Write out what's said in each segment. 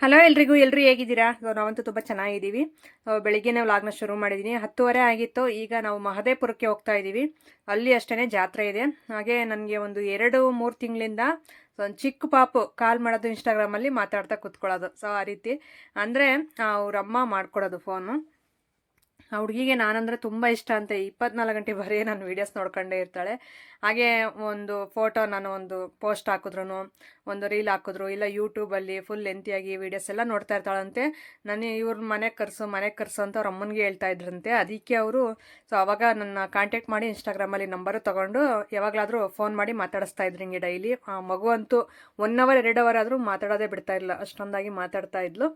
Hello ಎಲ್ರಿಗೂ ಹೇಗಿದ್ದೀರಾ? ನಾವಂತೂ ತುಂಬ ಚೆನ್ನಾಗಿದ್ದೀವಿ. ಬೆಳಿಗ್ಗೆನೇ ವ್ಲಾಗ್ನ ಶುರು ಮಾಡಿದ್ದೀನಿ. 10:30 ಆಗಿತ್ತು. ಈಗ ನಾವು ಮಹದೇವಪುರಕ್ಕೆ ಹೋಗ್ತಾ ಇದ್ದೀವಿ. ಅಲ್ಲಿ ಅಷ್ಟೇ ಜಾತ್ರೆ ಇದೆ. ಹಾಗೆ ನನಗೆ ಒಂದು 2-3 ತಿಂಗಳಿಂದ ಒಂದು ಚಿಕ್ಕ ಪಾಪು ಕಾಲ್ ಮಾಡೋದು, ಇನ್ಸ್ಟಾಗ್ರಾಮಲ್ಲಿ ಮಾತಾಡ್ತಾ ಕೂತ್ಕೊಳ್ಳೋದು. ಸೊ ಆ ರೀತಿ ಅಂದರೆ ಅವ್ರಮ್ಮ ಮಾಡ್ಕೊಡೋದು ಫೋನು. ಆ ಹುಡುಗಿಗೆ ನಾನಂದರೆ ತುಂಬ ಇಷ್ಟ ಅಂತೆ. 24 ಗಂಟೆ ಬರೀ ನಾನು ವೀಡಿಯೋಸ್ ನೋಡ್ಕೊಂಡೇ ಇರ್ತಾಳೆ. ಹಾಗೆ ಒಂದು ಫೋಟೋ ನಾನು ಒಂದು ಪೋಸ್ಟ್ ಹಾಕಿದ್ರು, ಒಂದು ರೀಲ್ ಹಾಕಿದ್ರು, ಇಲ್ಲ ಯೂಟ್ಯೂಬಲ್ಲಿ ಫುಲ್ ಲೆಂತಿಯಾಗಿ ವೀಡಿಯೋಸ್ ಎಲ್ಲ ನೋಡ್ತಾ ಇರ್ತಾಳಂತೆ. ನಾನು ಇವ್ರ ಮನೆಗೆ ಕರ್ಸು ಅಂತ ಅವ್ರ ಅಮ್ಮನಿಗೆ ಹೇಳ್ತಾ ಇದ್ರಂತೆ. ಅದಕ್ಕೆ ಅವರು ಅವಾಗ ನನ್ನ ಕಾಂಟ್ಯಾಕ್ಟ್ ಮಾಡಿ ಇನ್ಸ್ಟಾಗ್ರಾಮಲ್ಲಿ ನಂಬರು ತೊಗೊಂಡು ಯಾವಾಗಲಾದರೂ ಫೋನ್ ಮಾಡಿ ಮಾತಾಡಿಸ್ತಾ ಇದ್ರು ಹಿಂಗೆ ಡೈಲಿ. ಮಗು ಅಂತೂ 1 ಅವರ್ 2 ಅವರ್ ಆದರೂ ಮಾತಾಡೋದೇ ಬಿಡ್ತಾ ಇಲ್ಲ, ಅಷ್ಟೊಂದಾಗಿ ಮಾತಾಡ್ತಾ ಇದ್ಲು.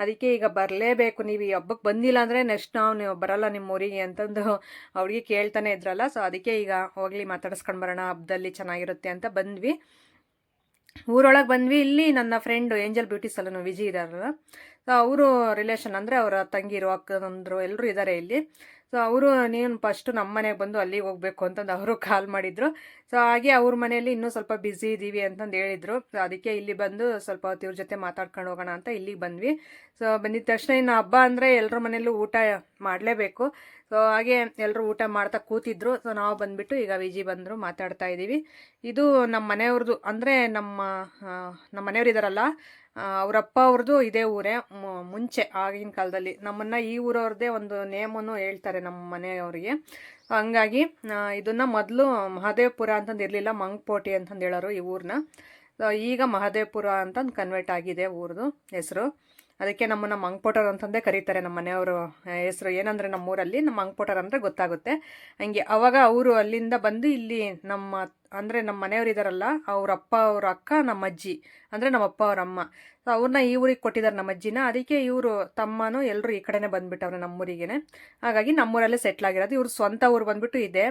ಅದಕ್ಕೆ ಈಗ ಬರಲೇಬೇಕು, ನೀವು ಈ ಹಬ್ಬಕ್ಕೆ ಬಂದಿಲ್ಲ ಅಂದರೆ ನೆಕ್ಸ್ಟ್ ನೀವು ಬರಲ್ಲ ನಿಮ್ಮ ಊರಿಗೆ ಅಂತಂದು ಅವ್ರಿಗೆ ಕೇಳ್ತಾನೆ ಇದ್ರಲ್ಲ. ಸೊ ಅದಕ್ಕೆ ಈಗ ಹೋಗ್ಲಿ ಮಾತಾಡಿಸ್ಕೊಂಡು ಬರೋಣ, ಹಬ್ಬದಲ್ಲಿ ಚೆನ್ನಾಗಿರುತ್ತೆ ಅಂತ ಬಂದ್ವಿ. ಊರೊಳಗೆ ಬಂದ್ವಿ. ಇಲ್ಲಿ ನನ್ನ friend angel beauty saloon Vijay ಇದಾರಲ್ಲ, ಸೊ ಅವರು ರಿಲೇಷನ್ ಅಂದರೆ ಅವರ ತಂಗಿರು ಅಕ್ಕಂದರು ಎಲ್ಲರೂ ಇದ್ದಾರೆ ಇಲ್ಲಿ. ಸೊ ಅವರು ನೀನು ಫಸ್ಟು ನಮ್ಮ ಮನೆಗೆ ಬಂದು ಅಲ್ಲಿಗೆ ಹೋಗ್ಬೇಕು ಅಂತಂದು ಅವರು ಕಾಲ್ ಮಾಡಿದರು. ಸೊ ಹಾಗೆ ಅವ್ರ ಮನೆಯಲ್ಲಿ ಇನ್ನೂ ಸ್ವಲ್ಪ ಬ್ಯುಸಿ ಇದ್ದೀವಿ ಅಂತಂದು ಹೇಳಿದರು. ಸೊ ಅದಕ್ಕೆ ಇಲ್ಲಿ ಬಂದು ಸ್ವಲ್ಪ ಹೊತ್ತು ಇವ್ರ ಜೊತೆ ಮಾತಾಡ್ಕೊಂಡು ಹೋಗೋಣ ಅಂತ ಇಲ್ಲಿಗೆ ಬಂದ್ವಿ. ಸೊ ಬಂದಿದ್ದ ತಕ್ಷಣ ಇನ್ನು ಹಬ್ಬ ಅಂದರೆ ಎಲ್ಲರ ಮನೆಯಲ್ಲೂ ಊಟ ಮಾಡಲೇಬೇಕು. ಸೊ ಹಾಗೆ ಎಲ್ಲರೂ ಊಟ ಮಾಡ್ತಾ ಕೂತಿದ್ರು. ಸೊ ನಾವು ಬಂದುಬಿಟ್ಟು ಈಗ ವಿಜಿ ಬಂದರು, ಮಾತಾಡ್ತಾ ಇದ್ದೀವಿ. ಇದು ನಮ್ಮ ಮನೆಯವ್ರದ್ದು ಅಂದರೆ ನಮ್ಮ ಮನೆಯವ್ರು ಇದ್ದಾರಲ್ಲ, ಅವರಪ್ಪ ಅವ್ರದ್ದು ಇದೇ ಊರೇ. ಮುಂಚೆ ಆಗಿನ ಕಾಲದಲ್ಲಿ ನಮ್ಮನ್ನು ಈ ಊರವ್ರದ್ದೇ ಒಂದು ನೇಮನ್ನು ಹೇಳ್ತಾರೆ ನಮ್ಮ ಮನೆಯವರಿಗೆ. ಹಂಗಾಗಿ ಇದನ್ನು ಮೊದಲು ಮಹದೇವಪುರ ಅಂತಂದು ಇರಲಿಲ್ಲ, ಮಂಗಪೋಟಿ ಅಂತಂದು ಹೇಳೋರು ಈ ಊರನ್ನ. ಈಗ ಮಹದೇವಪುರ ಅಂತಂದು ಕನ್ವರ್ಟ್ ಆಗಿದೆ ಊರದು ಹೆಸರು. ಅದಕ್ಕೆ ನಮ್ಮನ್ನು ಮಂಗಪೋಟರ್ ಅಂತಂದೇ ಕರೀತಾರೆ ನಮ್ಮ ಮನೆಯವರು ಹೆಸರು. ಏನಂದರೆ ನಮ್ಮೂರಲ್ಲಿ ನಮ್ಮ ಮಂಗಪೋಟರ್ ಅಂದರೆ ಗೊತ್ತಾಗುತ್ತೆ. ಹಂಗೆ ಅವಾಗ ಅವರು ಅಲ್ಲಿಂದ ಬಂದು ಇಲ್ಲಿ ನಮ್ಮ ಮನೆಯವರು ಇದ್ದಾರಲ್ಲ, ಅವರಪ್ಪ ಅವ್ರ ಅಕ್ಕ ನಮ್ಮ ಅಜ್ಜಿ ಅಂದರೆ ನಮ್ಮಪ್ಪ ಅವ್ರ ಅಮ್ಮ, ಸೊ ಅವ್ರನ್ನ ಈ ಊರಿಗೆ ಕೊಟ್ಟಿದ್ದಾರೆ ನಮ್ಮ ಅಜ್ಜಿನ. ಅದಕ್ಕೆ ಇವರು ತಮ್ಮನೂ ಎಲ್ಲರೂ ಈ ಕಡೆನೇ ಬಂದುಬಿಟ್ಟವ್ರೆ ನಮ್ಮೂರಿಗೇ. ಹಾಗಾಗಿ ನಮ್ಮೂರಲ್ಲೇ ಸೆಟ್ಲ್ ಆಗಿರೋದು. ಇವ್ರು ಸ್ವಂತ ಊರು ಬಂದುಬಿಟ್ಟು ಇದೆ,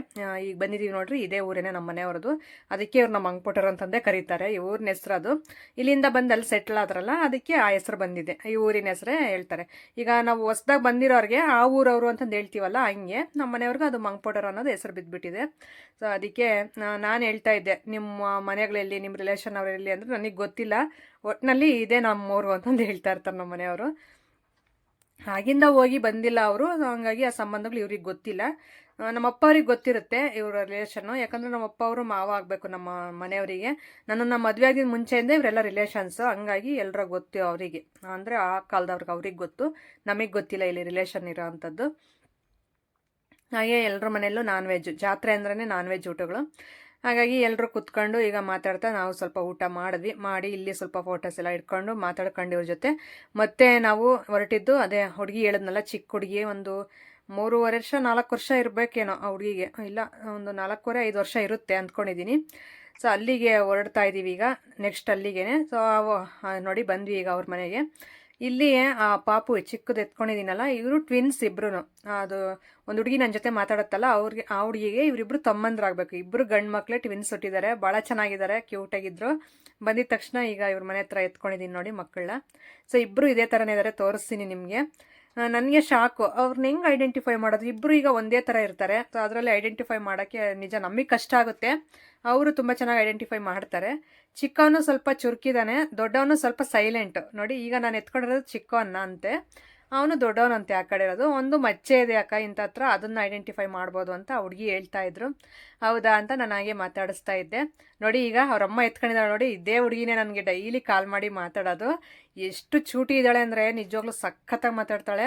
ಈಗ ಬಂದಿದ್ದೀವಿ ನೋಡ್ರಿ, ಇದೇ ಊರೇನೆ ನಮ್ಮ ಮನೆಯವ್ರದ್ದು. ಅದಕ್ಕೆ ಇವ್ರು ನಮ್ಮ ಮಂಗಪೋಟರ್ ಅಂತಂದೇ ಕರೀತಾರೆ. ಈ ಊರಿನ ಹೆಸರು ಅದು. ಇಲ್ಲಿಂದ ಬಂದು ಅಲ್ಲಿ ಸೆಟ್ಲ್ ಆದ್ರಲ್ಲ, ಅದಕ್ಕೆ ಆ ಹೆಸರು ಬಂದಿದೆ, ಈ ಊರಿನ ಹೆಸರೇ ಹೇಳ್ತಾರೆ. ಈಗ ನಾವು ಹೊಸ್ದಾಗಿ ಬಂದಿರೋರಿಗೆ ಆ ಊರವರು ಅಂತಂದು ಹೇಳ್ತೀವಲ್ಲ, ಹಂಗೆ ನಮ್ಮ ಮನೆಯವ್ರಿಗೆ ಅದು ಮಂಗಪೋಟರ್ ಅನ್ನೋದು ಹೆಸರು ಬಿದ್ದುಬಿಟ್ಟಿದೆ. ಸೊ ಅದಕ್ಕೆ ನಾನು ಹೇಳ್ತಾ ಇದ್ದೆ, ನಿಮ್ಮ ಮನೆಗಳಲ್ಲಿ ನಿಮ್ಮ ರಿಲೇಷನ್ ಅವರಲ್ಲಿ ಅಂದರೆ ನನಗೆ ಗೊತ್ತಿಲ್ಲ, ಒಟ್ಟಿನಲ್ಲಿ ಇದೇ ನಮ್ಮೂರು ಅಂತಂದು ಹೇಳ್ತಾ ಇರ್ತಾರೆ ನಮ್ಮ ಮನೆಯವರು. ಆಗಿಂದ ಹೋಗಿ ಬಂದಿಲ್ಲ ಅವರು, ಹಾಗಾಗಿ ಆ ಸಂಬಂಧಗಳು ಇವ್ರಿಗೆ ಗೊತ್ತಿಲ್ಲ. ನಮ್ಮಪ್ಪ ಅವ್ರಿಗೆ ಗೊತ್ತಿರುತ್ತೆ ಇವರ ರಿಲೇಷನ್ನು, ಯಾಕಂದರೆ ನಮ್ಮಪ್ಪ ಅವರು ಮಾವ ಆಗಬೇಕು ನಮ್ಮ ಮನೆಯವರಿಗೆ. ನನ್ನನ್ನು ಮದುವೆ ಆಗಿದ ಮುಂಚೆಯಿಂದ ಇವರೆಲ್ಲ ರಿಲೇಷನ್ಸು, ಹಂಗಾಗಿ ಎಲ್ಲರ ಗೊತ್ತು ಅವರಿಗೆ, ಅಂದರೆ ಆ ಕಾಲದವ್ರಿಗೆ ಅವ್ರಿಗೆ ಗೊತ್ತು, ನಮಗೆ ಗೊತ್ತಿಲ್ಲ ಇಲ್ಲಿ ರಿಲೇಷನ್ ಇರೋ ಅಂಥದ್ದು. ಹಾಗೆ ಎಲ್ಲರ ಮನೆಯಲ್ಲೂ ನಾನ್ ವೆಜ್, ಜಾತ್ರೆ ಅಂದ್ರೇ ನಾನ್ ವೆಜ್ ಊಟಗಳು. ಹಾಗಾಗಿ ಎಲ್ಲರೂ ಕುತ್ಕೊಂಡು ಈಗ ಮಾತಾಡ್ತಾ ನಾವು ಸ್ವಲ್ಪ ಊಟ ಮಾಡಿ ಇಲ್ಲಿ ಸ್ವಲ್ಪ ಫೋಟೋಸ್ ಎಲ್ಲ ಇಟ್ಕೊಂಡು ಮಾತಾಡ್ಕೊಂಡು ಇವ್ರ ಜೊತೆ ಮತ್ತೆ ನಾವು ಹೊರಟಿದ್ದು. ಅದೇ ಹುಡುಗಿ ಹೇಳಿದ್ನಲ್ಲ, ಚಿಕ್ಕ ಹುಡುಗಿ, ಒಂದು 3 ವರ್ಷ 4 ವರ್ಷ ಇರಬೇಕೇನೋ ಆ ಹುಡುಗಿಗೆ, ಇಲ್ಲ ಒಂದು 4-5 ವರ್ಷ ಇರುತ್ತೆ ಅಂದ್ಕೊಂಡಿದ್ದೀನಿ. ಸೊ ಅಲ್ಲಿಗೆ ಹೊರಡ್ತಾ ಇದ್ದೀವಿ ಈಗ, ನೆಕ್ಸ್ಟ್ ಅಲ್ಲಿಗೆ. ಸೊ ನೋಡಿ ಬಂದ್ವಿ ಈಗ ಅವ್ರ ಮನೆಗೆ. ಇಲ್ಲಿ ಆ ಪಾಪು ಚಿಕ್ಕದು ಎತ್ಕೊಂಡಿದ್ದೀನಲ್ಲ, ಇವರು ಟ್ವಿನ್ಸ್ ಇಬ್ರು. ಅದು ಒಂದು ಹುಡುಗಿ ನನ್ನ ಜೊತೆ ಮಾತಾಡುತ್ತಲ್ಲ, ಆ ಹುಡುಗಿಗೆ ಇವರಿಬ್ರು ತಮ್ಮಂದ್ರಾಗಬೇಕು. ಇಬ್ಬರು ಗಂಡು ಮಕ್ಕಳೇ ಟ್ವಿನ್ಸ್ ಹುಟ್ಟಿದ್ದಾರೆ, ಭಾಳ ಚೆನ್ನಾಗಿದ್ದಾರೆ, ಕ್ಯೂಟಾಗಿದ್ದರು. ಬಂದಿದ ತಕ್ಷಣ ಈಗ ಇವ್ರ ಮನೆ ಹತ್ರ ಎತ್ಕೊಂಡಿದ್ದೀನಿ ನೋಡಿ ಮಕ್ಕಳನ್ನ. ಸೊ ಇಬ್ಬರು ಇದೇ ಥರನೇ ಇದ್ದಾರೆ, ತೋರಿಸ್ತೀನಿ ನಿಮಗೆ. ನನಗೆ ಶಾಕು, ಅವ್ರನ್ನ ಹೆಂಗೆ ಐಡೆಂಟಿಫೈ ಮಾಡೋದು? ಇಬ್ಬರು ಈಗ ಒಂದೇ ಥರ ಇರ್ತಾರೆ. ಸೊ ಅದರಲ್ಲಿ ಐಡೆಂಟಿಫೈ ಮಾಡೋಕ್ಕೆ ನಿಜ ನಮಗೆ ಕಷ್ಟ ಆಗುತ್ತೆ, ಅವರು ತುಂಬ ಚೆನ್ನಾಗಿ ಐಡೆಂಟಿಫೈ ಮಾಡ್ತಾರೆ. ಚಿಕ್ಕವನು ಸ್ವಲ್ಪ ಚುರುಕಿದ್ದಾನೆ, ದೊಡ್ಡವನು ಸ್ವಲ್ಪ ಸೈಲೆಂಟು. ನೋಡಿ ಈಗ ನಾನು ಎತ್ಕೊಂಡಿರೋದು ಚಿಕ್ಕವನ್ನ ಅಂತೆ, ಅವನು ದೊಡ್ಡವನಂತೆ ಆ ಕಡೆ ಇರೋದು. ಒಂದು ಮಚ್ಚೆ ಇದೆ ಅಕ್ಕ ಇಂಥ ಹತ್ರ, ಅದನ್ನು ಐಡೆಂಟಿಫೈ ಮಾಡ್ಬೋದು ಅಂತ ಹುಡುಗಿ ಹೇಳ್ತಾ ಇದ್ರು. ಹೌದಾ ಅಂತ ನಾನು ಹಾಗೆ ಮಾತಾಡಿಸ್ತಾ ಇದ್ದೆ. ನೋಡಿ ಈಗ ಅವರಮ್ಮ ಎತ್ಕೊಂಡಿದ್ದಾಳೆ ನೋಡಿ, ಇದೇ ಹುಡುಗಿನೇ ನನಗೆ ಡೈಲಿ ಕಾಲ್ ಮಾಡಿ ಮಾತಾಡೋದು. ಎಷ್ಟು ಚೂಟಿ ಇದ್ದಾಳೆ ಅಂದರೆ ನಿಜವಾಗ್ಲೂ ಸಖತ್ತಾಗಿ ಮಾತಾಡ್ತಾಳೆ.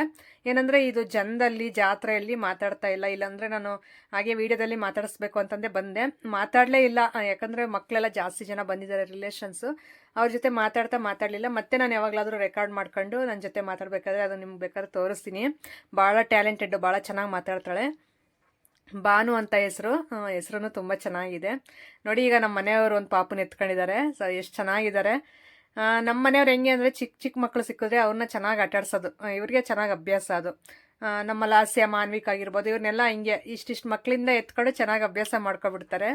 ಏನಂದರೆ ಇದು ಜನದಲ್ಲಿ ಜಾತ್ರೆಯಲ್ಲಿ ಮಾತಾಡ್ತಾ ಇಲ್ಲ, ಇಲ್ಲಾಂದರೆ ನಾನು ಹಾಗೆ ವೀಡಿಯೋದಲ್ಲಿ ಮಾತಾಡಿಸ್ಬೇಕು ಅಂತಂದೇ ಬಂದೆ, ಮಾತಾಡಲೇ ಇಲ್ಲ. ಯಾಕಂದರೆ ಮಕ್ಕಳೆಲ್ಲ ಜಾಸ್ತಿ ಜನ ಬಂದಿದ್ದಾರೆ ರಿಲೇಷನ್ಸು, ಅವ್ರ ಜೊತೆ ಮಾತಾಡಲಿಲ್ಲ. ಮತ್ತೆ ನಾನು ಯಾವಾಗಲಾದರೂ ರೆಕಾರ್ಡ್ ಮಾಡ್ಕೊಂಡು ನನ್ನ ಜೊತೆ ಮಾತಾಡಬೇಕಾದ್ರೆ ಅದು ನಿಮ್ಗೆ ಬೇಕಾದ್ರೆ ತೋರಿಸ್ತೀನಿ. ಭಾಳ ಟ್ಯಾಲೆಂಟೆಡ್, ಭಾಳ ಚೆನ್ನಾಗಿ ಮಾತಾಡ್ತಾಳೆ. ಬಾನು ಅಂತ ಹೆಸರು ತುಂಬ ಚೆನ್ನಾಗಿದೆ. ನೋಡಿ ಈಗ ನಮ್ಮ ಮನೆಯವರು ಒಂದು ಪಾಪನ ಎತ್ಕೊಂಡಿದ್ದಾರೆ. ಸೊ ಎಷ್ಟು ಚೆನ್ನಾಗಿದ್ದಾರೆ. ನಮ್ಮ ಮನೆಯವ್ರು ಹೆಂಗೆ ಅಂದರೆ ಚಿಕ್ಕ ಮಕ್ಕಳು ಸಿಕ್ಕಿದ್ರೆ ಅವ್ರನ್ನ ಚೆನ್ನಾಗಿ ಆಟಾಡ್ಸೋದು, ಇವ್ರಿಗೆ ಚೆನ್ನಾಗಿ ಅಭ್ಯಾಸ ಅದು. ನಮ್ಮ ಲಾಸ್ಯ ಮಾನ್ವಿಕ್ ಆಗಿರ್ಬೋದು, ಇವ್ರನ್ನೆಲ್ಲ ಹಿಂಗೆ ಇಷ್ಟಿಷ್ಟು ಮಕ್ಕಳಿಂದ ಎತ್ಕೊಂಡು ಚೆನ್ನಾಗಿ ಅಭ್ಯಾಸ ಮಾಡ್ಕೊಬಿಡ್ತಾರೆ.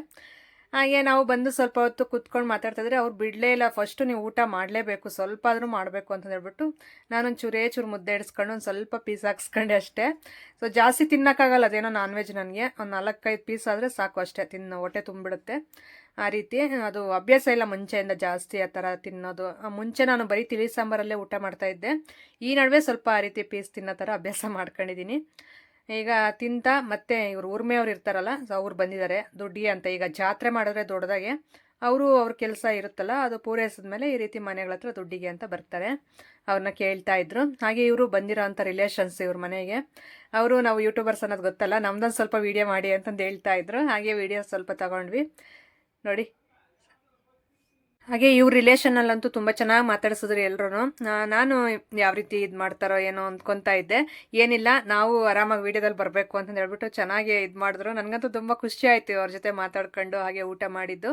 ಹಾಗೆ ನಾವು ಬಂದು ಸ್ವಲ್ಪ ಹೊತ್ತು ಕೂತ್ಕೊಂಡು ಮಾತಾಡ್ತಾಯಿದ್ರೆ ಅವ್ರು ಬಿಡಲೇ ಇಲ್ಲ. ಫಸ್ಟು ನೀವು ಊಟ ಮಾಡಲೇಬೇಕು, ಸ್ವಲ್ಪ ಆದರೂ ಮಾಡಬೇಕು ಅಂತ ಹೇಳ್ಬಿಟ್ಟು ನಾನೊಂದು ಚೂರು ಮುದ್ದೆ ಇಡಿಸ್ಕೊಂಡು ಒಂದು ಸ್ವಲ್ಪ ಪೀಸ್ ಹಾಕ್ಸ್ಕೊಂಡೆ ಅಷ್ಟೇ. ಸೊ ಜಾಸ್ತಿ ತಿನ್ನೋಕ್ಕಾಗಲ್ಲ, ಅದೇನೋ ನಾನ್ ವೆಜ್ ನನಗೆ ಒಂದು 4-5 ಪೀಸ್ ಆದರೆ ಸಾಕು ಅಷ್ಟೇ, ಹೊಟ್ಟೆ ತುಂಬಿಡುತ್ತೆ. ಆ ರೀತಿ ಅದು ಅಭ್ಯಾಸ ಇಲ್ಲ ಮುಂಚೆಯಿಂದ ಜಾಸ್ತಿ ಆ ಥರ ತಿನ್ನೋದು. ಮುಂಚೆ ನಾನು ಬರೀ ತಿಳಿ ಸಾಂಬಾರಲ್ಲೇ ಊಟ ಮಾಡ್ತಾಯಿದ್ದೆ. ಈ ನಡುವೆ ಸ್ವಲ್ಪ ಆ ರೀತಿ ಪೀಸ್ ತಿನ್ನೋ ಥರ ಅಭ್ಯಾಸ ಮಾಡ್ಕೊಂಡಿದ್ದೀನಿ. ಈಗ ತಿಂತ ಮತ್ತೆ ಇವರು ಊರ್ಮೆಯವ್ರು ಇರ್ತಾರಲ್ಲ, ಸೊ ಅವ್ರು ಬಂದಿದ್ದಾರೆ ದುಡ್ಡಿಗೆ ಅಂತ. ಈಗ ಜಾತ್ರೆ ಮಾಡಿದ್ರೆ ದೊಡ್ಡದಾಗೆ ಅವ್ರ ಕೆಲಸ ಇರುತ್ತಲ್ಲ, ಅದು ಪೂರೈಸಿದ್ಮೇಲೆ ಈ ರೀತಿ ಮನೆಗಳ ಹತ್ರ ದುಡ್ಡಿಗೆ ಅಂತ ಬರ್ತಾರೆ. ಅವ್ರನ್ನ ಕೇಳ್ತಾ ಇದ್ರು. ಹಾಗೆ ಇವರು ಬಂದಿರೋ ಅಂಥ ರಿಲೇಷನ್ಸ್ ಇವ್ರ ಮನೆಗೆ. ಅವರು ನಾವು ಯೂಟ್ಯೂಬರ್ಸ್ ಅನ್ನೋದು ಗೊತ್ತಲ್ಲ, ನಮ್ದೊಂದು ಸ್ವಲ್ಪ ವೀಡಿಯೋ ಮಾಡಿ ಅಂತಂದು ಹೇಳ್ತಾ ಇದ್ರು. ಹಾಗೆ ವೀಡಿಯೋ ಸ್ವಲ್ಪ ತಗೊಂಡ್ವಿ ನೋಡಿ. ಹಾಗೆ ಇವ್ರ ರಿಲೇಷನಲ್ಲಂತೂ ತುಂಬ ಚೆನ್ನಾಗಿ ಮಾತಾಡಿಸಿದ್ರು ಎಲ್ಲರೂ. ನಾನು ಯಾವ ರೀತಿ ಇದು ಮಾಡ್ತಾರೋ ಏನೋ ಅಂದ್ಕೊತಾ ಇದ್ದೆ. ಏನಿಲ್ಲ, ನಾವು ಆರಾಮಾಗಿ ವೀಡಿಯೋದಲ್ಲಿ ಬರಬೇಕು ಅಂತಂದು ಹೇಳ್ಬಿಟ್ಟು ಚೆನ್ನಾಗಿ ಇದು ಮಾಡಿದ್ರು. ನನಗಂತೂ ತುಂಬ ಖುಷಿ ಆಯಿತು ಅವ್ರ ಜೊತೆ ಮಾತಾಡ್ಕೊಂಡು ಹಾಗೆ ಊಟ ಮಾಡಿದ್ದು.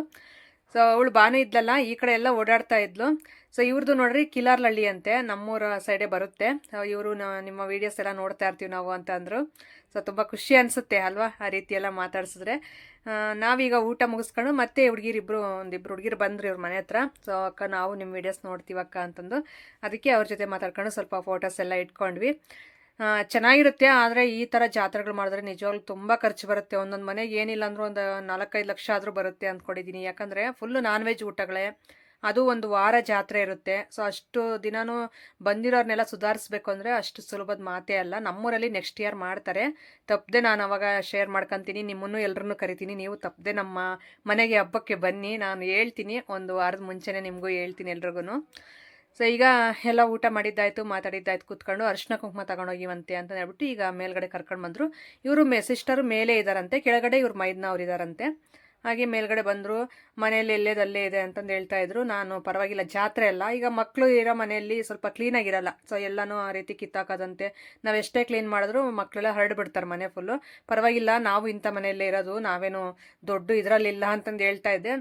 ಸೊ ಅವಳು ಬಾನು ಇದ್ಲಲ್ಲ, ಈ ಕಡೆ ಎಲ್ಲ ಓಡಾಡ್ತಾ ಇದ್ಲು. ಸೊ ಇವ್ರದ್ದು ನೋಡ್ರಿ ಕಿಲಾರ್ಲಹಳ್ಳಿ ಅಂತೆ, ನಮ್ಮೂರ ಸೈಡೇ ಬರುತ್ತೆ. ಇವರು ನಿಮ್ಮ ವೀಡಿಯೋಸ್ ಎಲ್ಲ ನೋಡ್ತಾ ಇರ್ತೀವಿ ನಾವು ಅಂತ ಅಂದರು. ಸೊ ತುಂಬ ಖುಷಿ ಅನಿಸುತ್ತೆ ಅಲ್ವಾ ಆ ರೀತಿ ಎಲ್ಲ ಮಾತಾಡ್ಸಿದ್ರೆ. ನಾವೀಗ ಊಟ ಮುಗಿಸ್ಕೊಂಡು ಮತ್ತೆ ಒಂದಿಬ್ರು ಹುಡುಗಿರು ಬಂದ್ರಿ ಇವ್ರ ಮನೆ ಹತ್ರ. ಸೊ ಅಕ್ಕ ನಾವು ನಿಮ್ಮ ವೀಡಿಯೋಸ್ ನೋಡ್ತೀವಕ್ಕ ಅಂತಂದು, ಅದಕ್ಕೆ ಅವ್ರ ಜೊತೆ ಮಾತಾಡ್ಕೊಂಡು ಸ್ವಲ್ಪ ಫೋಟೋಸ್ ಎಲ್ಲ ಇಟ್ಕೊಂಡ್ವಿ. ಚೆನ್ನಾಗಿರುತ್ತೆ. ಆದರೆ ಈ ಥರ ಜಾತ್ರೆಗಳು ಮಾಡಿದ್ರೆ ನಿಜವಾಗ್ಲೂ ತುಂಬ ಖರ್ಚು ಬರುತ್ತೆ. ಒಂದೊಂದು ಮನೆಗೆ ಏನಿಲ್ಲ ಅಂದರೂ ಒಂದು 4-5 ಲಕ್ಷ ಆದರೂ ಬರುತ್ತೆ ಅಂದ್ಕೊಂಡಿದ್ದೀನಿ. ಯಾಕಂದರೆ ಫುಲ್ಲು ನಾನ್ ವೆಜ್ ಊಟಗಳೇ, ಅದು ಒಂದು ವಾರ ಜಾತ್ರೆ ಇರುತ್ತೆ. ಸೊ ಅಷ್ಟು ದಿನವೂ ಬಂದಿರೋರ್ನೆಲ್ಲ ಸುಧಾರಿಸ್ಬೇಕು ಅಂದರೆ ಅಷ್ಟು ಸುಲಭದ ಮಾತೇ ಅಲ್ಲ. ನಮ್ಮೂರಲ್ಲಿ ನೆಕ್ಸ್ಟ್ ಇಯರ್ ಮಾಡ್ತಾರೆ. ತಪ್ಪದೆ ನಾನು ಅವಾಗ ಶೇರ್ ಮಾಡ್ಕೊತೀನಿ, ನಿಮ್ಮನ್ನು ಎಲ್ಲರನ್ನೂ ಕರಿತೀನಿ. ನೀವು ತಪ್ಪದೆ ನಮ್ಮ ಮನೆಗೆ ಹಬ್ಬಕ್ಕೆ ಬನ್ನಿ, ನಾನು ಹೇಳ್ತೀನಿ, ಒಂದು ವಾರದ ಮುಂಚೆನೇ ನಿಮಗೂ ಹೇಳ್ತೀನಿ ಎಲ್ರಿಗೂ. ಸೊ ಈಗ ಎಲ್ಲ ಊಟ ಮಾಡಿದ್ದಾಯಿತು, ಮಾತಾಡಿದ್ದಾಯ್ತು, ಕೂತ್ಕೊಂಡು ಅರಿಶಿನ ಕುಂಕುಮ ತಗೊಂಡೋಗಿವಂತೆ ಅಂತ ಹೇಳ್ಬಿಟ್ಟು ಈಗ ಮೇಲ್ಗಡೆ ಕರ್ಕೊಂಡು ಬಂದರು. ಇವರು ಸಿಸ್ಟರು ಮೇಲೆ ಇದ್ದಾರಂತೆ, ಕೆಳಗಡೆ ಇವ್ರ ಮೈದ್ನವ್ರು ಇದ್ದಾರಂತೆ. ಹಾಗೆ ಮೇಲ್ಗಡೆ ಬಂದರು. ಮನೆಯಲ್ಲಿ ಎಲ್ಲೇದಲ್ಲೇ ಇದೆ ಅಂತಂದು ಹೇಳ್ತಾ ಇದ್ರು. ನಾನು ಪರವಾಗಿಲ್ಲ, ಜಾತ್ರೆ ಅಲ್ಲ, ಈಗ ಮಕ್ಕಳು ಇರೋ ಮನೆಯಲ್ಲಿ ಸ್ವಲ್ಪ ಕ್ಲೀನಾಗಿರಲ್ಲ. ಸೊ ಎಲ್ಲನೂ ಆ ರೀತಿ ಕಿತ್ತಾಕೋದಂತೆ, ನಾವು ಎಷ್ಟೇ ಕ್ಲೀನ್ ಮಾಡಿದ್ರು ಮಕ್ಕಳೆಲ್ಲ ಹರಡ್ಬಿಡ್ತಾರೆ ಮನೆ ಫುಲ್ಲು. ಪರವಾಗಿಲ್ಲ, ನಾವು ಇಂಥ ಮನೆಯಲ್ಲೇ ಇರೋದು, ನಾವೇನು ದೊಡ್ಡ ಇದರಲ್ಲಿಲ್ಲ ಅಂತಂದು ಹೇಳ್ತಾ ಇದ್ದೆ.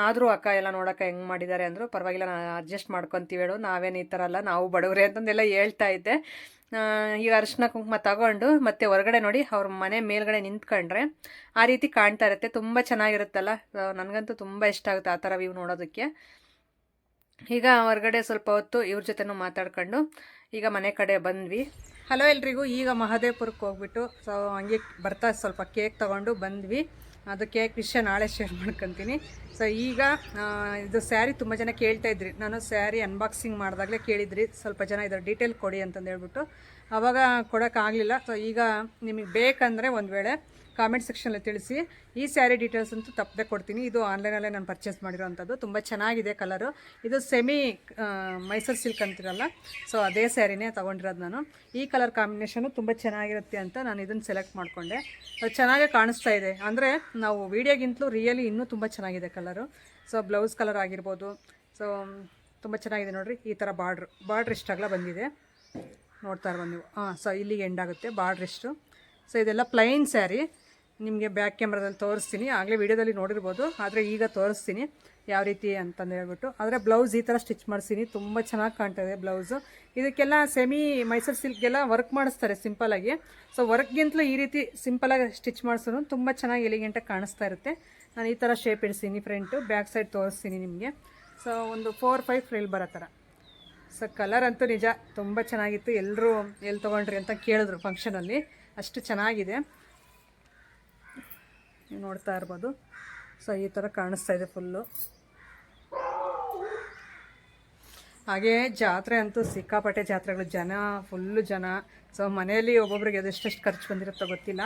ಆದರೂ ಅಕ್ಕ ಎಲ್ಲ ನೋಡೋಕೆ ಹೆಂಗೆ ಮಾಡಿದ್ದಾರೆ ಅಂದರು. ಪರವಾಗಿಲ್ಲ, ನಾನು ಅಡ್ಜಸ್ಟ್ ಮಾಡ್ಕೊತೀವಿ ಹೇಳು, ನಾವೇನು ಈ ಥರ ಅಲ್ಲ, ನಾವು ಬಡವ್ರೆ ಅಂತಂದೆಲ್ಲ ಹೇಳ್ತಾ ಇದ್ದೆ. ಈಗ ಅರಿಶಿನ ಕುಂಕುಮ ತಗೊಂಡು ಮತ್ತೆ ಹೊರಗಡೆ ನೋಡಿ ಅವ್ರ ಮನೆ ಮೇಲ್ಗಡೆ ನಿಂತ್ಕೊಂಡ್ರೆ ಆ ರೀತಿ ಕಾಣ್ತಾ ಇರುತ್ತೆ. ತುಂಬ ಚೆನ್ನಾಗಿರುತ್ತಲ್ಲ, ನನಗಂತೂ ತುಂಬ ಇಷ್ಟ ಆಗುತ್ತೆ ಆ ಥರ ವ್ಯೂ ನೋಡೋದಕ್ಕೆ. ಈಗ ಹೊರಗಡೆ ಸ್ವಲ್ಪ ಹೊತ್ತು ಇವ್ರ ಜೊತೆನೂ ಮಾತಾಡ್ಕೊಂಡು ಈಗ ಮನೆ ಕಡೆ ಬಂದ್ವಿ. ಹಲೋ ಎಲ್ರಿಗೂ. ಈಗ ಮಹದೇವಪುರಕ್ಕೆ ಹೋಗ್ಬಿಟ್ಟು ಸೊ ಹಂಗೆ ಬರ್ತಾ ಸ್ವಲ್ಪ ಕೇಕ್ ತೊಗೊಂಡು ಬಂದ್ವಿ. ಅದು ಕೇಕ್ ವಿಷಯ ನಾಳೆ ಶೇರ್ ಮಾಡ್ಕೊತೀನಿ. ಸೊ ಈಗ ಇದು ಸ್ಯಾರಿ ತುಂಬ ಜನ ಕೇಳ್ತಾ ಇದ್ರಿ, ನಾನು ಸ್ಯಾರಿ ಅನ್ಬಾಕ್ಸಿಂಗ್ ಮಾಡಿದಾಗಲೇ ಕೇಳಿದ್ರಿ ಸ್ವಲ್ಪ ಜನ ಇದರ ಡೀಟೇಲ್ ಕೊಡಿ ಅಂತಂದು ಹೇಳ್ಬಿಟ್ಟು. ಆವಾಗ ಕೊಡೋಕ್ಕಾಗಲಿಲ್ಲ. ಸೊ ಈಗ ನಿಮಗೆ ಬೇಕಂದರೆ ಒಂದು ವೇಳೆ ಕಾಮೆಂಟ್ ಸೆಕ್ಷನಲ್ಲಿ ತಿಳಿಸಿ. ಈ ಸ್ಯಾರಿ ಡೀಟೇಲ್ಸ್ ಅಂತೂ ತಪ್ಪದೆ ಕೊಡ್ತೀನಿ. ಇದು ಆನ್ಲೈನಲ್ಲೇ ನಾನು ಪರ್ಚೇಸ್ ಮಾಡಿರೋವಂಥದ್ದು. ತುಂಬ ಚೆನ್ನಾಗಿದೆ ಕಲರು. ಇದು ಸೆಮಿ ಮೈಸೂರು ಸಿಲ್ಕ್ ಅಂತಿರಲ್ಲ, ಸೊ ಅದೇ ಸ್ಯಾರಿನೇ ತೊಗೊಂಡಿರೋದು ನಾನು. ಈ ಕಲರ್ ಕಾಂಬಿನೇಷನು ತುಂಬ ಚೆನ್ನಾಗಿರುತ್ತೆ ಅಂತ ನಾನು ಇದನ್ನು ಸೆಲೆಕ್ಟ್ ಮಾಡಿಕೊಂಡೆ. ಅದು ಚೆನ್ನಾಗೇ ಕಾಣಿಸ್ತಾ ಇದೆ, ಅಂದರೆ ನಾವು ವೀಡಿಯೋಗಿಂತಲೂ ರಿಯಲಿ ಇನ್ನೂ ತುಂಬ ಚೆನ್ನಾಗಿದೆ ಕಲರು. ಸೊ ಬ್ಲೌಸ್ ಕಲರ್ ಆಗಿರ್ಬೋದು. ಸೊ ತುಂಬ ಚೆನ್ನಾಗಿದೆ ನೋಡಿರಿ. ಈ ಥರ ಬಾರ್ಡ್ರ್ ಇಷ್ಟಾಗಲ ಬಂದಿದೆ, ನೋಡ್ತಾ ಇರ್ಬೋದು ನೀವು. ಸೊ ಇಲ್ಲಿಗೆ ಎಂಡಾಗುತ್ತೆ ಬಾರ್ಡ್ರ್ ಇಷ್ಟು. ಸೊ ಇದೆಲ್ಲ ಪ್ಲೈನ್ ಸ್ಯಾರಿ. ನಿಮಗೆ ಬ್ಯಾಕ್ ಕ್ಯಾಮ್ರಾದಲ್ಲಿ ತೋರಿಸ್ತೀನಿ, ಆಗಲೇ ವೀಡಿಯೋದಲ್ಲಿ ನೋಡಿರ್ಬೋದು, ಆದರೆ ಈಗ ತೋರಿಸ್ತೀನಿ ಯಾವ ರೀತಿ ಅಂತಂದು ಹೇಳ್ಬಿಟ್ಟು. ಆದರೆ ಬ್ಲೌಸ್ ಈ ಥರ ಸ್ಟಿಚ್ ಮಾಡಿಸ್ತೀನಿ, ತುಂಬ ಚೆನ್ನಾಗಿ ಕಾಣ್ತಾಯಿದೆ ಬ್ಲೌಸು. ಇದಕ್ಕೆಲ್ಲ ಸೆಮಿ ಮೈಸೂರು ಸಿಲ್ಕ್ಗೆಲ್ಲ ವರ್ಕ್ ಮಾಡಿಸ್ತಾರೆ ಸಿಂಪಲಾಗಿ. ಸೊ ವರ್ಕ್ಗಿಂತಲೂ ಈ ರೀತಿ ಸಿಂಪಲಾಗಿ ಸ್ಟಿಚ್ ಮಾಡಿಸೋದು ತುಂಬ ಚೆನ್ನಾಗಿ ಎಲಿಗೆಂಟಾಗಿ ಕಾಣಿಸ್ತಾ ಇರುತ್ತೆ. ನಾನು ಈ ಥರ ಶೇಪ್ ಇಡಿಸ್ತೀನಿ, ಫ್ರಂಟು ಬ್ಯಾಕ್ ಸೈಡ್ ತೋರಿಸ್ತೀನಿ ನಿಮಗೆ. ಸೊ ಒಂದು 4-5 ಫ್ರಿಲ್ ಬರೋ ಥರ. ಸೊ ಕಲರ್ ಅಂತೂ ನಿಜ ತುಂಬ ಚೆನ್ನಾಗಿತ್ತು. ಎಲ್ಲರೂ ಎಲ್ಲಿ ತೊಗೊಂಡ್ರಿ ಅಂತ ಕೇಳಿದ್ರು ಫಂಕ್ಷನಲ್ಲಿ, ಅಷ್ಟು ಚೆನ್ನಾಗಿದೆ, ನೀವು ನೋಡ್ತಾ ಇರ್ಬೋದು. ಸೊ ಈ ಥರ ಕಾಣಿಸ್ತಾ ಇದೆ ಫುಲ್ಲು. ಹಾಗೆ ಜಾತ್ರೆ ಅಂತೂ ಸಿಕ್ಕಾಪಟ್ಟೆ ಜಾತ್ರೆಗಳು, ಫುಲ್ಲು ಜನ. ಸೊ ಮನೆಯಲ್ಲಿ ಒಬ್ಬೊಬ್ರಿಗೆ ಅದೆಷ್ಟೆಷ್ಟು ಖರ್ಚು ಬಂದಿರುತ್ತೋ ಗೊತ್ತಿಲ್ಲ.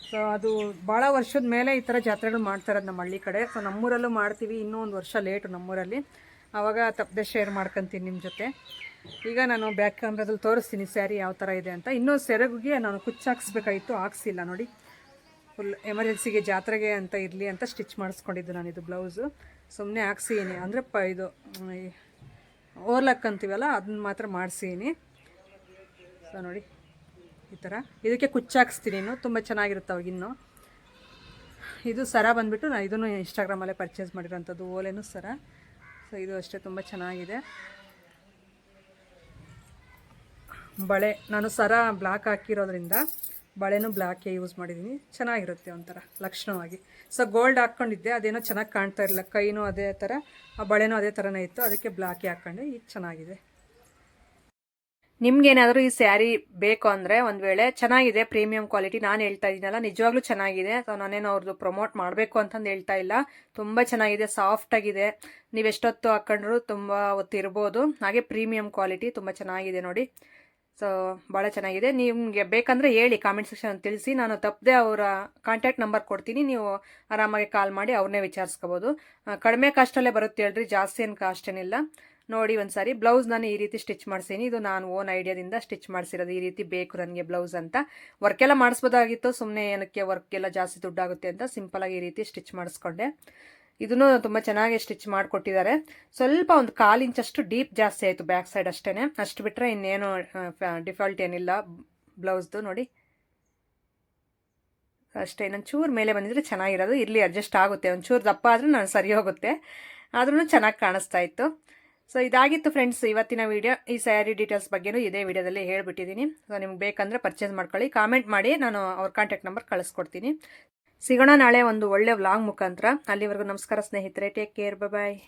ಸೊ ಅದು ಭಾಳ ವರ್ಷದ ಮೇಲೆ ಈ ಥರ ಜಾತ್ರೆಗಳು ಮಾಡ್ತಾ ಇರೋದು ನಮ್ಮ ಹಳ್ಳಿ ಕಡೆ. ಸೊ ನಮ್ಮೂರಲ್ಲೂ ಮಾಡ್ತೀವಿ, ಇನ್ನೂ ಒಂದು ವರ್ಷ ಲೇಟು ನಮ್ಮೂರಲ್ಲಿ. ಆವಾಗ ತಪ್ಪದೆ ಶೇರ್ ಮಾಡ್ಕೊತೀನಿ ನಿಮ್ಮ ಜೊತೆ. ಈಗ ನಾನು ಬ್ಯಾಕ್ ಕ್ಯಾಮ್ರಾದಲ್ಲಿ ತೋರಿಸ್ತೀನಿ ಸ್ಯಾರಿ ಯಾವ ಥರ ಇದೆ ಅಂತ. ಇನ್ನೂ ಸೆರಗಿಗೆ ನಾನು ಹಾಕ್ಸ್ಬೇಕಾಗಿತ್ತು, ಹಾಕ್ಸಿಲ್ಲ ನೋಡಿ. ಫುಲ್ ಎಮರ್ಜೆನ್ಸಿಗೆ ಜಾತ್ರೆಗೆ ಅಂತ ಇರಲಿ ಅಂತ ಸ್ಟಿಚ್ ಮಾಡಿಸ್ಕೊಂಡಿದ್ದು ನಾನು. ಇದು ಬ್ಲೌಸು ಸುಮ್ಮನೆ ಹಾಕ್ಸಿದ್ದೀನಿ, ಅಂದರೆ ಇದು ಓರ್ಲಕ್ ಅಂತೀವಲ್ಲ ಅದನ್ನ ಮಾತ್ರ ಮಾಡಿಸಿದ್ದೀನಿ. ಸೊ ನೋಡಿ ಈ ಥರ. ಇದಕ್ಕೆ ಹಾಕ್ಸ್ತೀನಿ ಇನ್ನು, ತುಂಬ ಚೆನ್ನಾಗಿರುತ್ತೆ ಅವಾಗಿನ್ನು. ಇದು ಸರ ಬಂದುಬಿಟ್ಟು ನಾನು ಇದನ್ನು ಇನ್ಸ್ಟಾಗ್ರಾಮಲ್ಲೇ ಪರ್ಚೇಸ್ ಮಾಡಿರೋಂಥದ್ದು, ಓಲೆನೂ ಸರ. ಸೊ ಇದು ಅಷ್ಟೇ ತುಂಬ ಚೆನ್ನಾಗಿದೆ. ಬಳೆ ನಾನು ಸರ ಬ್ಲಾಕ್ ಹಾಕಿರೋದ್ರಿಂದ ಬಳೆನೂ ಬ್ಲ್ಯಾಕೇ ಯೂಸ್ ಮಾಡಿದ್ದೀನಿ. ಚೆನ್ನಾಗಿರುತ್ತೆ ಒಂಥರ ಲಕ್ಷಣವಾಗಿ. ಸೊ ಗೋಲ್ಡ್ ಹಾಕ್ಕೊಂಡಿದ್ದೆ, ಅದೇನೋ ಚೆನ್ನಾಗಿ ಕಾಣ್ತಾ ಇರಲಿಲ್ಲ. ಕೈನೂ ಅದೇ ಥರ, ಆ ಬಳೆನೂ ಅದೇ ಥರನೇ ಇತ್ತು, ಅದಕ್ಕೆ ಬ್ಲ್ಯಾಕೇ ಹಾಕ್ಕೊಂಡೆ. ಈಗ ಚೆನ್ನಾಗಿದೆ. ನಿಮ್ಗೇನಾದರೂ ಈ ಸ್ಯಾರಿ ಬೇಕು ಅಂದರೆ ಒಂದು ವೇಳೆ ಚೆನ್ನಾಗಿದೆ, ಪ್ರೀಮಿಯಂ ಕ್ವಾಲಿಟಿ, ನಾನು ಹೇಳ್ತಾ ಇದ್ದೀನಲ್ಲ ನಿಜವಾಗ್ಲೂ ಚೆನ್ನಾಗಿದೆ. ಸೊ ನಾನೇನು ಅವ್ರದ್ದು ಪ್ರಮೋಟ್ ಮಾಡಬೇಕು ಅಂತಂದು ಹೇಳ್ತಾ ಇಲ್ಲ. ತುಂಬ ಚೆನ್ನಾಗಿದೆ, ಸಾಫ್ಟಾಗಿದೆ, ನೀವು ಎಷ್ಟೊತ್ತು ಹಾಕ್ಕೊಂಡ್ರು ತುಂಬ ಹೊತ್ತು ಇರ್ಬೋದು. ಹಾಗೆ ಪ್ರೀಮಿಯಂ ಕ್ವಾಲಿಟಿ ತುಂಬ ಚೆನ್ನಾಗಿದೆ ನೋಡಿ. ಸೊ ಭಾಳ ಚೆನ್ನಾಗಿದೆ. ನಿಮಗೆ ಬೇಕಂದರೆ ಹೇಳಿ, ಕಾಮೆಂಟ್ ಸೆಕ್ಷನ್ ತಿಳಿಸಿ. ನಾನು ತಪ್ಪದೆ ಅವರ ಕಾಂಟ್ಯಾಕ್ಟ್ ನಂಬರ್ ಕೊಡ್ತೀನಿ, ನೀವು ಆರಾಮಾಗಿ ಕಾಲ್ ಮಾಡಿ ಅವ್ರನ್ನೇ ವಿಚಾರಿಸ್ಕೋಬೋದು. ಕಡಿಮೆ ಕಾಸ್ಟಲ್ಲೇ ಬರುತ್ತೆ ಹೇಳ್ರಿ, ಜಾಸ್ತಿ ಏನು ಕಾಸ್ಟ್ ಏನಿಲ್ಲ. ನೋಡಿ ಒಂದು ಸಾರಿ ಬ್ಲೌಸ್ ನಾನು ಈ ರೀತಿ ಸ್ಟಿಚ್ ಮಾಡಿಸೀನಿ. ಇದು ನಾನು ಓನ್ ಐಡಿಯಾದಿಂದ ಸ್ಟಿಚ್ ಮಾಡಿಸಿರೋದು. ಈ ರೀತಿ ಬೇಕು ನನಗೆ ಬ್ಲೌಸ್ ಅಂತ. ವರ್ಕೆಲ್ಲ ಮಾಡಿಸ್ಬೋದಾಗಿತ್ತು, ಸುಮ್ಮನೆ ಏನಕ್ಕೆ ವರ್ಕೆಲ್ಲ ಜಾಸ್ತಿ ದುಡ್ಡಾಗುತ್ತೆ ಅಂತ ಸಿಂಪಲಾಗಿ ಈ ರೀತಿ ಸ್ಟಿಚ್ ಮಾಡಿಸ್ಕೊಂಡೆ. ಇದನ್ನು ತುಂಬ ಚೆನ್ನಾಗಿ ಸ್ಟಿಚ್ ಮಾಡಿಕೊಟ್ಟಿದ್ದಾರೆ. ಸ್ವಲ್ಪ ಒಂದು 1/4 ಇಂಚಷ್ಟು ಡೀಪ್ ಜಾಸ್ತಿ ಆಯಿತು ಬ್ಯಾಕ್ ಸೈಡ್ ಅಷ್ಟೇ. ಅಷ್ಟು ಬಿಟ್ಟರೆ ಇನ್ನೇನು ಡಿಫಾಲ್ಟ್ ಏನಿಲ್ಲ ಬ್ಲೌಸ್ದು. ನೋಡಿ ಅಷ್ಟೇ, ಇನ್ನೊಂಚೂರು ಮೇಲೆ ಬಂದಿದ್ರೆ ಚೆನ್ನಾಗಿರೋದು. ಇಲ್ಲಿ ಅಡ್ಜಸ್ಟ್ ಆಗುತ್ತೆ, ಒಂಚೂರು ದಪ್ಪ ಆದರೆ ನಾನು ಸರಿ ಹೋಗುತ್ತೆ, ಆದ್ರೂ ಚೆನ್ನಾಗಿ ಕಾಣಿಸ್ತಾ ಇತ್ತು. ಸೊ ಇದಾಗಿತ್ತು ಫ್ರೆಂಡ್ಸ್ ಇವತ್ತಿನ ವಿಡಿಯೋ. ಈ ಸ್ಯಾರಿ ಡೀಟೇಲ್ಸ್ ಬಗ್ಗೆನೂ ಇದೇ ವಿಡಿಯೋದಲ್ಲಿ ಹೇಳ್ಬಿಟ್ಟಿದ್ದೀನಿ. ಸೊ ನಿಮ್ಗೆ ಬೇಕಂದರೆ ಪರ್ಚೇಸ್ ಮಾಡ್ಕೊಳ್ಳಿ, ಕಾಮೆಂಟ್ ಮಾಡಿ, ನಾನು ಅವ್ರ ಕಾಂಟ್ಯಾಕ್ಟ್ ನಂಬರ್ ಕಳಿಸ್ಕೊಡ್ತೀನಿ. ಸಿಗೋಣ ನಾಳೆ ಒಂದು ಒಳ್ಳೆ ವ್ಲಾಗ್ ಮುಖಾಂತರ. ಅಲ್ಲಿವರೆಗೂ ನಮಸ್ಕಾರ ಸ್ನೇಹಿತರೆ, ಟೇಕ್ ಕೇರ್, ಬಾಯ್.